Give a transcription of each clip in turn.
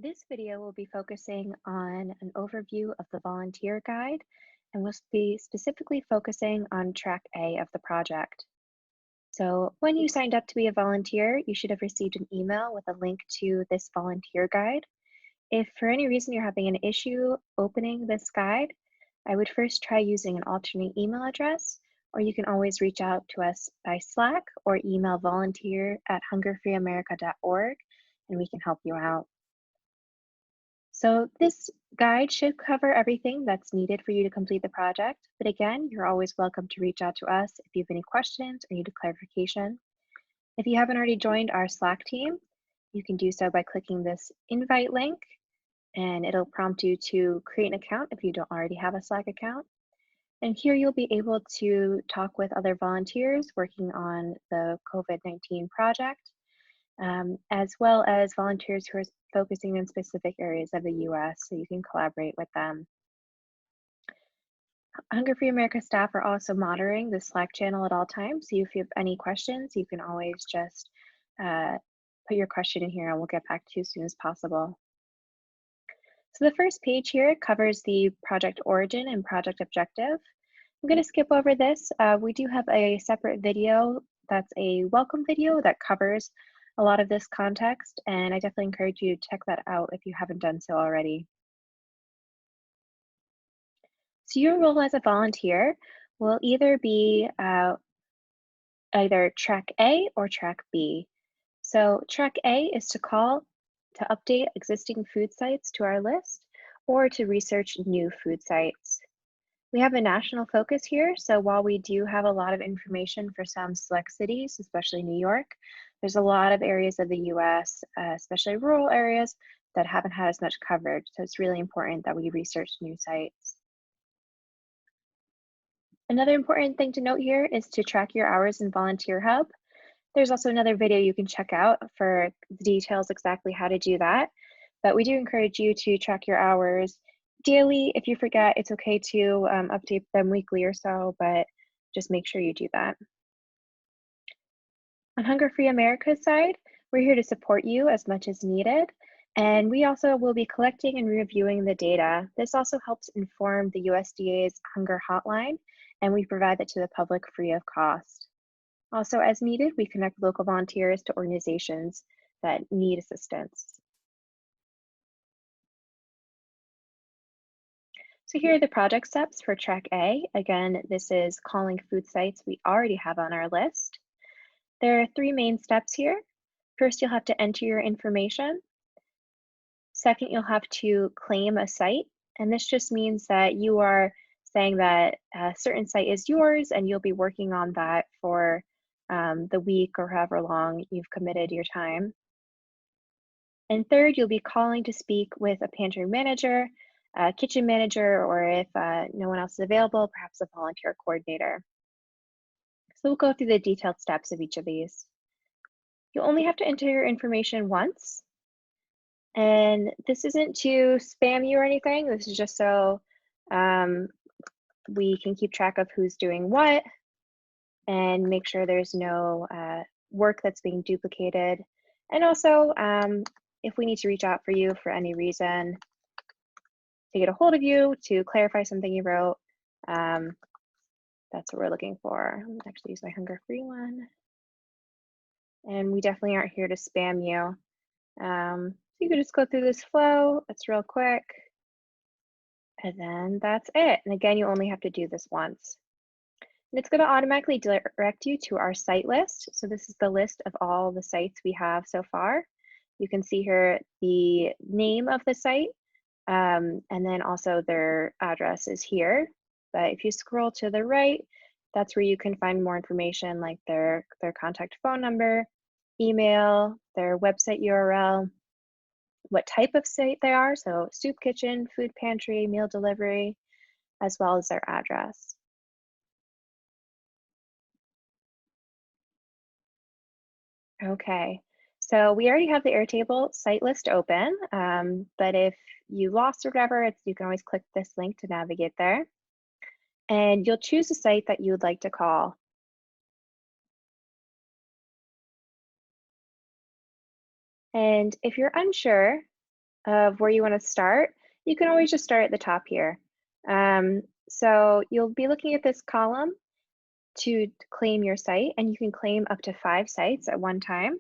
This video will be focusing on an overview of the volunteer guide and will be specifically focusing on track A of the project. So when you signed up to be a volunteer, you should have received an email with a link to this volunteer guide. If for any reason you're having an issue opening this guide, I would first try using an alternate email address, or you can always reach out to us by Slack or email volunteer@hungerfreeamerica.org and we can help you out. So this guide should cover everything that's needed for you to complete the project. But again, you're always welcome to reach out to us if you have any questions or need a clarification. If you haven't already joined our Slack team, you can do so by clicking this invite link and it'll prompt you to create an account if you don't already have a Slack account. And here you'll be able to talk with other volunteers working on the COVID-19 project, as well as volunteers who are focusing in specific areas of the US, so you can collaborate with them. Hunger Free America staff are also monitoring the Slack channel at all times, so if you have any questions, you can always just uh, put your question in here and we'll get back to you as soon as possible. So the first page here covers the project origin and project objective. I'm going to skip over this. We do have a separate video that's a welcome video that covers a lot of this context, and I definitely encourage you to check that out if you haven't done so already. So your role as a volunteer will either be either track A or track B. So track A is to call to update existing food sites to our list or to research new food sites. We have a national focus here, so while we do have a lot of information for some select cities, especially New York, there's a lot of areas of the US, especially rural areas, that haven't had as much coverage. So it's really important that we research new sites. Another important thing to note here is to track your hours in Volunteer Hub. There's also another video you can check out for details exactly how to do that. But we do encourage you to track your hours daily. If you forget, it's okay to update them weekly or so, but just make sure you do that. On Hunger Free America's side, we're here to support you as much as needed. And we also will be collecting and reviewing the data. This also helps inform the USDA's Hunger Hotline, and we provide that to the public free of cost. Also, as needed, we connect local volunteers to organizations that need assistance. So here are the project steps for track A. Again, this is calling food sites we already have on our list. There are three main steps here. First, you'll have to enter your information. Second, you'll have to claim a site. And this just means that you are saying that a certain site is yours and you'll be working on that for the week or however long you've committed your time. And third, you'll be calling to speak with a pantry manager, a kitchen manager, or if no one else is available, perhaps a volunteer coordinator. So we'll go through the detailed steps of each of these. You'll only have to enter your information once. And this isn't to spam you or anything. This is just so we can keep track of who's doing what and make sure there's no work that's being duplicated. And also, if we need to reach out for you for any reason to get a hold of you to clarify something you wrote, that's what we're looking for. I'm gonna actually use my Hunger Free one. And we definitely aren't here to spam you. So you can just go through this flow. It's real quick. And then that's it. And again, you only have to do this once. And it's going to automatically direct you to our site list. So this is the list of all the sites we have so far. You can see here the name of the site, and then also their address is here. But if you scroll to the right, that's where you can find more information like their contact phone number, email, their website URL, what type of site they are, so soup kitchen, food pantry, meal delivery, as well as their address. Okay, so we already have the Airtable site list open, but if you lost or whatever, you can always click this link to navigate there. And you'll choose a site that you would like to call. And if you're unsure of where you want to start, you can always just start at the top here. So you'll be looking at this column to claim your site, and you can claim up to 5 sites at one time.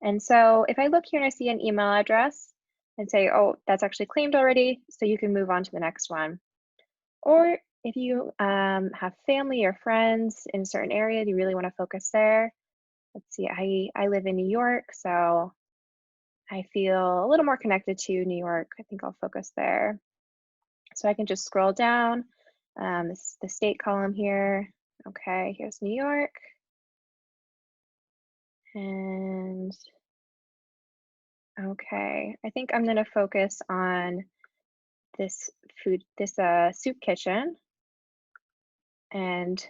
And so if I look here and I see an email address and say, oh, that's actually claimed already, so you can move on to the next one. Or if you have family or friends in a certain area, you really want to focus there. Let's see, I live in New York, so I feel a little more connected to New York. I think I'll focus there. So I can just scroll down. This is the state column here. Okay, here's New York. And okay, I think I'm gonna focus on this soup kitchen. And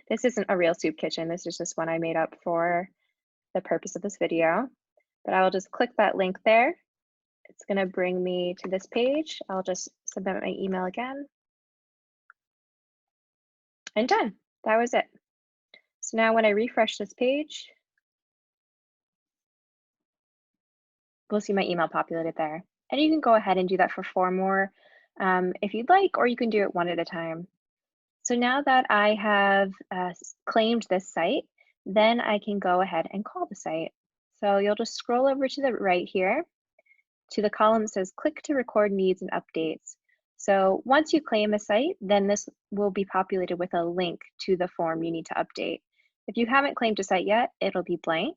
this isn't a real soup kitchen. This is just one I made up for the purpose of this video. But I will just click that link there. It's gonna bring me to this page. I'll just submit my email again. And done. That was it. So now when I refresh this page, we'll see my email populated there. And you can go ahead and do that for 4 more if you'd like, or you can do it one at a time. So now that I have claimed this site, then I can go ahead and call the site. So you'll just scroll over to the right here to the column that says click to record needs and updates. So once you claim a site, then this will be populated with a link to the form you need to update. If you haven't claimed a site yet, it'll be blank.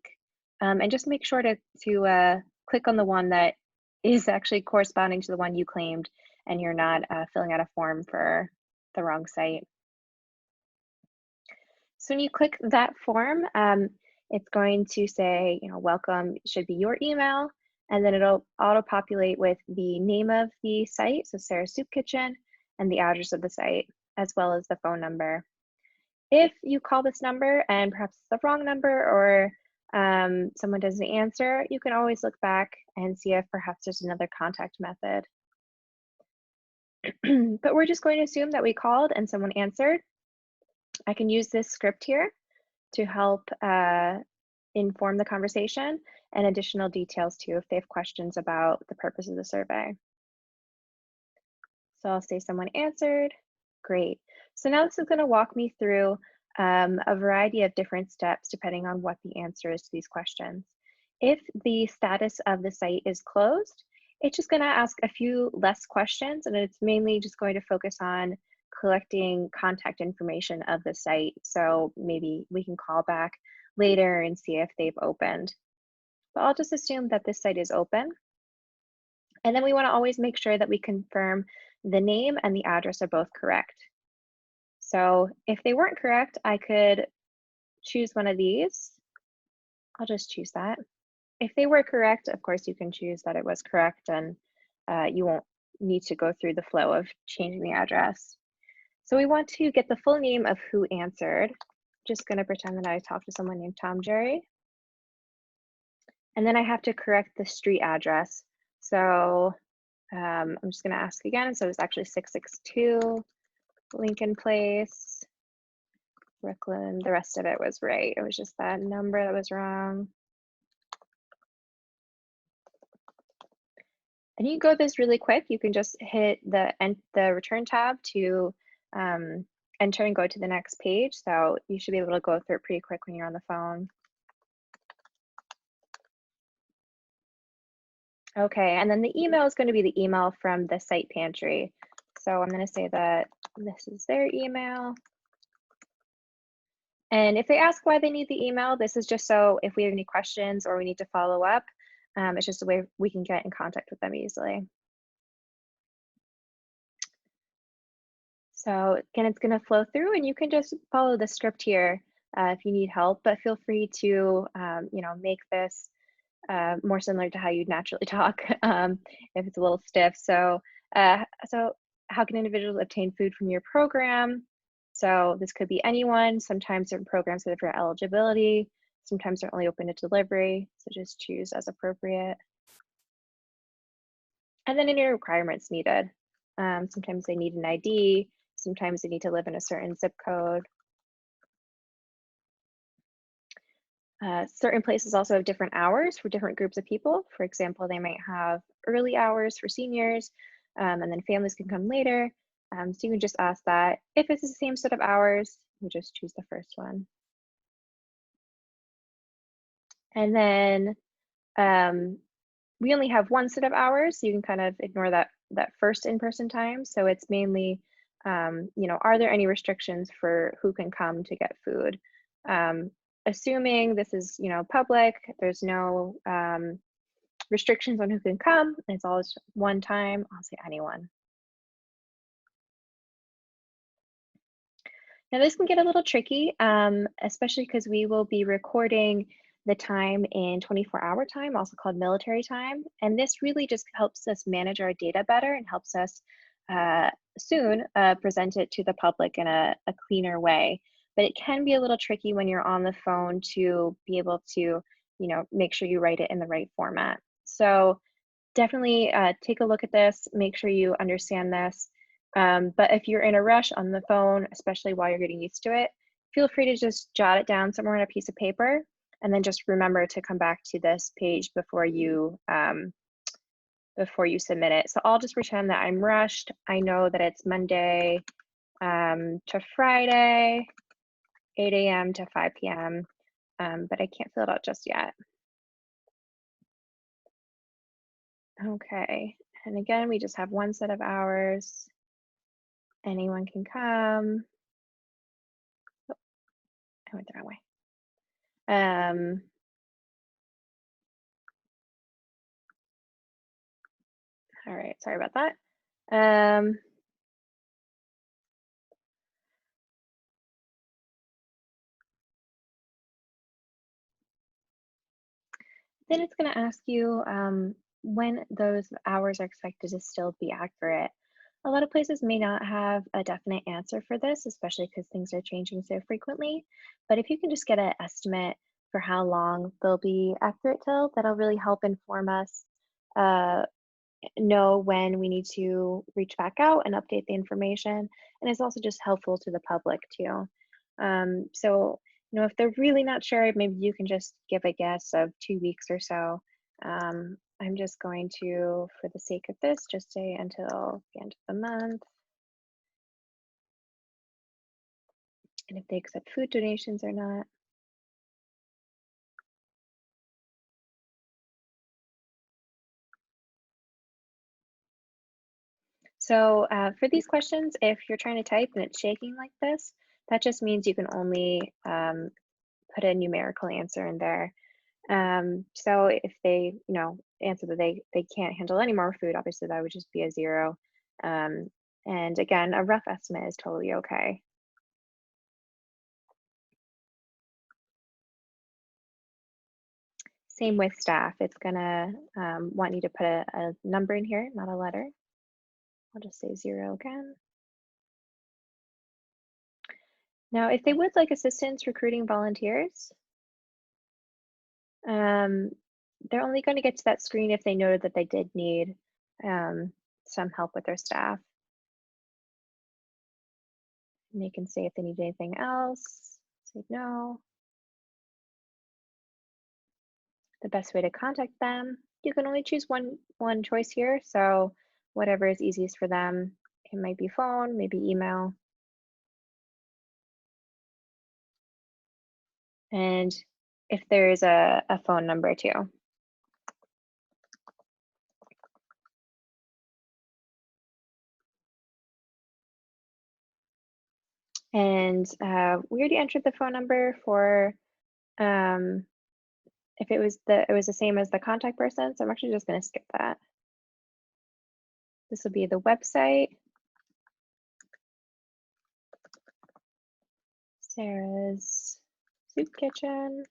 And just make sure to click on the one that is actually corresponding to the one you claimed and you're not filling out a form for the wrong site. So when you click that form, it's going to say, welcome should be your email, and then it'll auto-populate with the name of the site, so Sarah's Soup Kitchen, and the address of the site, as well as the phone number. If you call this number and perhaps it's the wrong number or someone doesn't answer, you can always look back and see if perhaps there's another contact method. But we're just going to assume that we called and someone answered. I can use this script here to help inform the conversation and additional details too if they have questions about the purpose of the survey. So I'll say someone answered. Great. So now this is going to walk me through a variety of different steps depending on what the answer is to these questions. If the status of the site is closed, it's just going to ask a few less questions, and it's mainly just going to focus on collecting contact information of the site. So maybe we can call back later and see if they've opened. But I'll just assume that this site is open. And then we want to always make sure that we confirm the name and the address are both correct. So if they weren't correct, I could choose one of these. I'll just choose that. If they were correct, of course, you can choose that it was correct, and you won't need to go through the flow of changing the address. So we want to get the full name of who answered. Just going to pretend that I talked to someone named Tom Jerry. And then I have to correct the street address. So I'm just going to ask again. So it's actually 662 Lincoln Place, Brooklyn. The rest of it was right. It was just that number that was wrong. And you can go this really quick. You can just hit the return tab to enter and go to the next page. So you should be able to go through it pretty quick when you're on the phone. Okay, and then the email is going to be the email from the site pantry. So I'm going to say that this is their email. And if they ask why they need the email, this is just so if we have any questions or we need to follow up, it's just a way we can get in contact with them easily. So again, it's going to flow through, and you can just follow the script here if you need help, but feel free to make this more similar to how you'd naturally talk if it's a little stiff. So how can individuals obtain food from your program? So this could be anyone. Sometimes certain programs have different eligibility. Sometimes they're only open to delivery. So just choose as appropriate. And then any requirements needed. Sometimes they need an ID. Sometimes they need to live in a certain zip code. Certain places also have different hours for different groups of people. For example, they might have early hours for seniors, and then families can come later. So you can just ask that. If it's the same set of hours, you just choose the first one. And then um, we only have one set of hours, so you can kind of ignore that first in-person time. So it's mainly, are there any restrictions for who can come to get food? Um, Assuming this is, public, there's no restrictions on who can come. It's always one time. I'll say anyone. Now this can get a little tricky, especially because we will be recording the time in 24-hour time, also called military time. And this really just helps us manage our data better and helps us uh, soon present it to the public in a cleaner way. But it can be a little tricky when you're on the phone to be able to, make sure you write it in the right format. So definitely take a look at this, make sure you understand this. But if you're in a rush on the phone, especially while you're getting used to it, feel free to just jot it down somewhere on a piece of paper, and then just remember to come back to this page before you submit it. So I'll just pretend that I'm rushed. I know that it's Monday to Friday, 8 a.m. to 5 p.m., but I can't fill it out just yet. Okay, and again, we just have one set of hours. Anyone can come. Oh, I went the wrong way. All right, sorry about that. Then it's going to ask you when those hours are expected to still be accurate. A lot of places may not have a definite answer for this, especially because things are changing so frequently. But if you can just get an estimate for how long they'll be accurate till, that'll really help inform us, uh, know when we need to reach back out and update the information. And it's also just helpful to the public too. So, if they're really not sure, maybe you can just give a guess of 2 weeks or so. I'm just going to, for the sake of this, just say until the end of the month. And if they accept food donations or not. So for these questions, if you're trying to type and it's shaking like this, that just means you can only put a numerical answer in there. So if they, answer that they can't handle any more food, obviously that would just be a 0. Um, and again, a rough estimate is totally okay. Same with staff. It's gonna want you to put a number in here, not a letter. I'll just say 0 again. Now, if they would like assistance recruiting volunteers, um, they're only going to get to that screen if they noted that they did need some help with their staff. And they can say if they need anything else, say no. The best way to contact them, you can only choose one choice here, so whatever is easiest for them. It might be phone, maybe email. And if there's a phone number too. And we already entered the phone number for um, if it was the same as the contact person, so I'm actually just going to skip that. This will be the website, Sarah's Soup Kitchen.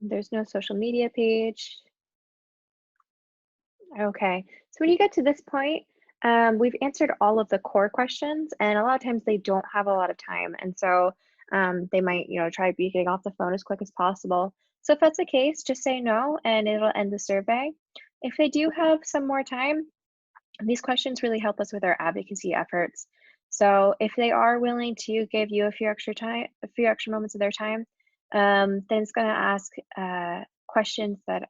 There's no social media page. Okay, so when you get to this point, we've answered all of the core questions, and a lot of times they don't have a lot of time, and so they might, try to be getting off the phone as quick as possible. So if that's the case, just say no, and it'll end the survey. If they do have some more time, these questions really help us with our advocacy efforts. So if they are willing to give you a few extra moments of their time, then it's going to ask questions that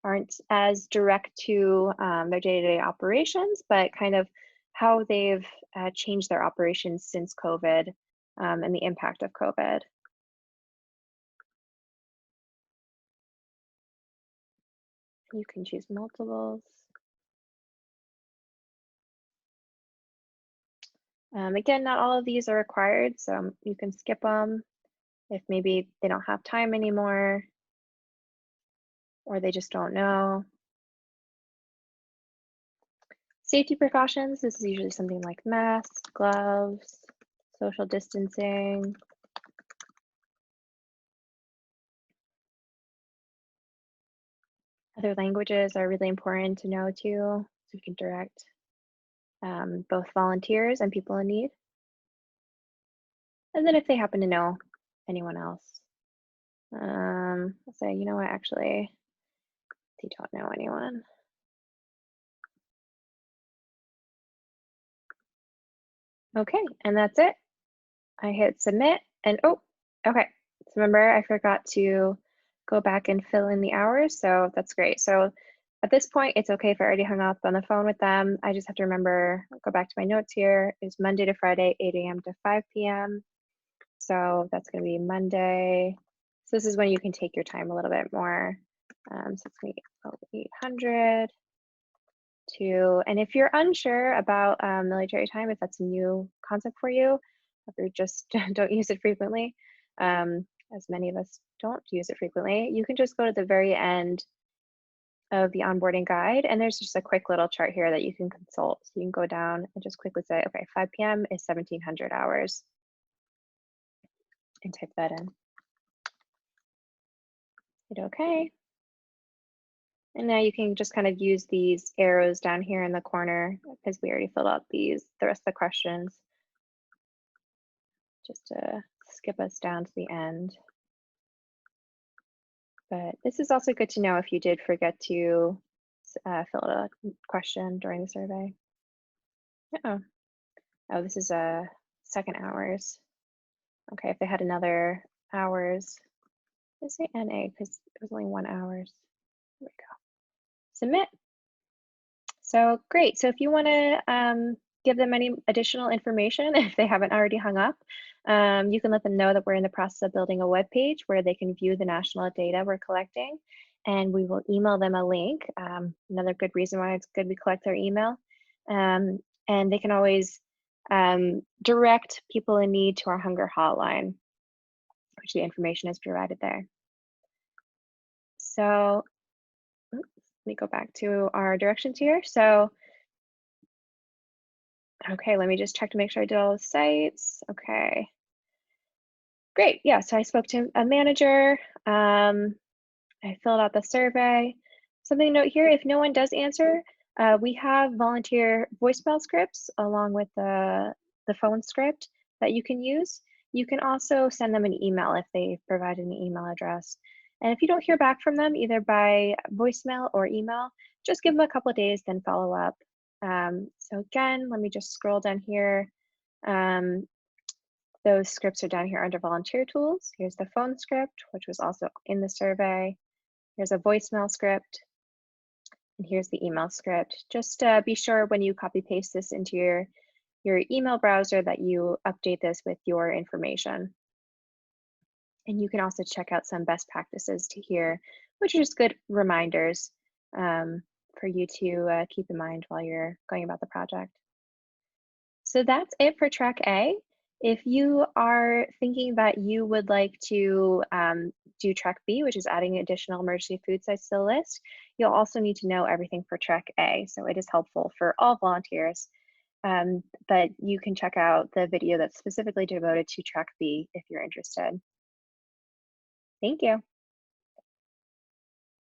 aren't as direct to their day-to-day operations, but kind of how they've changed their operations since COVID and the impact of COVID. You can choose multiples. Again, not all of these are required, so you can skip them if maybe they don't have time anymore or they just don't know. Safety precautions, this is usually something like masks, gloves, social distancing. Other languages are really important to know too, so we can direct both volunteers and people in need. And then if they happen to know anyone else, I'll say, you know what, actually, they don't know anyone. Okay, and that's it. I hit submit and oh, okay. So remember, I forgot to go back and fill in the hours, so that's great. So at this point, it's okay if I already hung up on the phone with them. I just have to remember, go back to my notes here, is Monday to Friday, 8 a.m. to 5 p.m. So that's going to be Monday. So this is when you can take your time a little bit more. So it's going to be 800 to, and if you're unsure about military time, if that's a new concept for you, if you just don't use it frequently, as many of us don't use it frequently, you can just go to the very end of the onboarding guide, and there's just a quick little chart here that you can consult. So you can go down and just quickly say, okay, 5 p.m. is 1700 hours, and type that in. Hit okay. And now you can just kind of use these arrows down here in the corner because we already filled out the rest of the questions, just to skip us down to the end. But this is also good to know if you did forget to fill out a question during the survey. Oh, oh, this is second hours. Okay, if they had another hours, let's say NA because it was only 1 hours. There we go. Submit. So great. So if you want to give them any additional information, if they haven't already hung up, you can let them know that we're in the process of building a web page where they can view the national data we're collecting, and we will email them a link. Another good reason why it's good we collect their email. And they can always direct people in need to our hunger hotline, which the information is provided there. So let me go back to our directions here. So okay, let me just check to make sure I did all the sites. Okay. Great. Yeah, so I spoke to a manager. I filled out the survey. Something to note here, if no one does answer, we have volunteer voicemail scripts along with the phone script that you can use. You can also send them an email if they provide an email address. And if you don't hear back from them, either by voicemail or email, just give them a couple of days, then follow up. So again, let me just scroll down here. Those scripts are down here under volunteer tools. Here's the phone script, which was also in the survey. Here's a voicemail script, and here's the email script. Just be sure when you copy paste this into your email browser that you update this with your information. And you can also check out some best practices to here, which are just good reminders for you to keep in mind while you're going about the project. So that's it for track A. If you are thinking that you would like to do track B, which is adding additional emergency food sites to the list, you'll also need to know everything for track A. So it is helpful for all volunteers, but you can check out the video that's specifically devoted to track B if you're interested. Thank you.